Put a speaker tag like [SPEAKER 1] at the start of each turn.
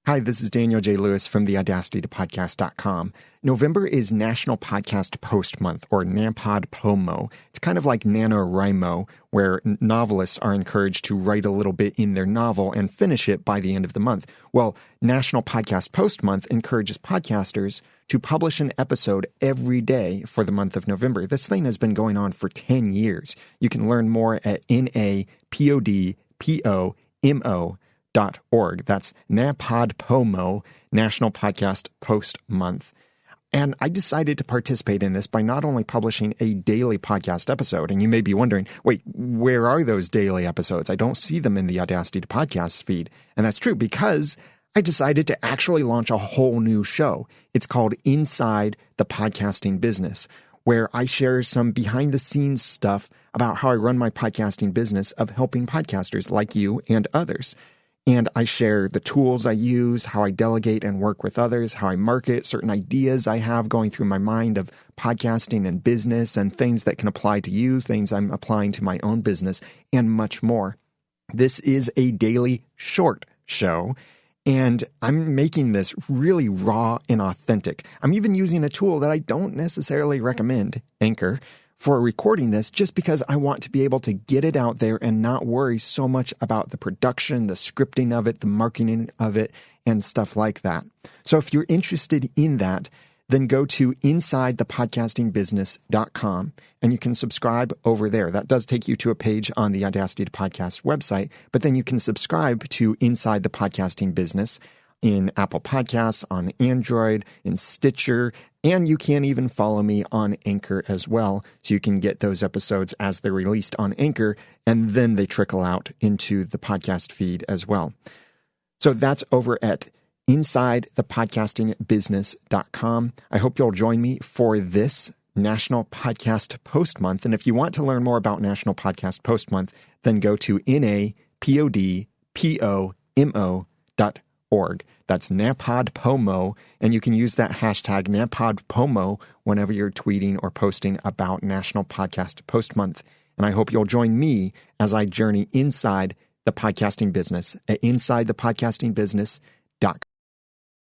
[SPEAKER 1] Hi, this is Daniel J. Lewis from the Audacity.podcast.com. November is National Podcast Post Month, or NaPodPoMo. It's kind of like NaNoWriMo, where novelists are encouraged to write a little bit in their novel and finish it by the end of the month. Well, National Podcast Post Month encourages podcasters to publish an episode every day for the month of November. This thing has been going on for 10 years. You can learn more at NaPodPoMo.org. That's NaPodPoMo, National Podcast Post Month. And I decided to participate in this by not only publishing a daily podcast episode, and you may be wondering, wait, where are those daily episodes? I don't see them in the Audacity to Podcast feed. And that's true because I decided to actually launch a whole new show. It's called Inside the Podcasting Business, where I share some behind-the-scenes stuff about how I run my podcasting business of helping podcasters like you and others. And I share the tools I use, how I delegate and work with others, how I market, certain ideas I have going through my mind of podcasting and business and things that can apply to you, things I'm applying to my own business, and much more. This is a daily short show, and I'm making this really raw and authentic. I'm even using a tool that I don't necessarily recommend, Anchor, for recording this just because I want to be able to get it out there and not worry so much about the production, the scripting of it, the marketing of it, and stuff like that. So if you're interested in that, then go to InsideThePodcastingBusiness.com and you can subscribe over there. That does take you to a page on the Audacity to Podcast website, but then you can subscribe to Inside the Podcasting Business in Apple Podcasts, on Android, in Stitcher, and you can even follow me on Anchor as well, so you can get those episodes as they're released on Anchor, and then they trickle out into the podcast feed as well. So that's over at InsideThePodcastingBusiness.com. I hope you'll join me for this National Podcast Post Month, and if you want to learn more about National Podcast Post Month, then go to NaPodPoMo.org. That's NaPodPoMo, and you can use that hashtag NaPodPoMo whenever you're tweeting or posting about National Podcast Post Month. And I hope you'll join me as I journey inside the podcasting business at InsideThePodcastingBusiness.com.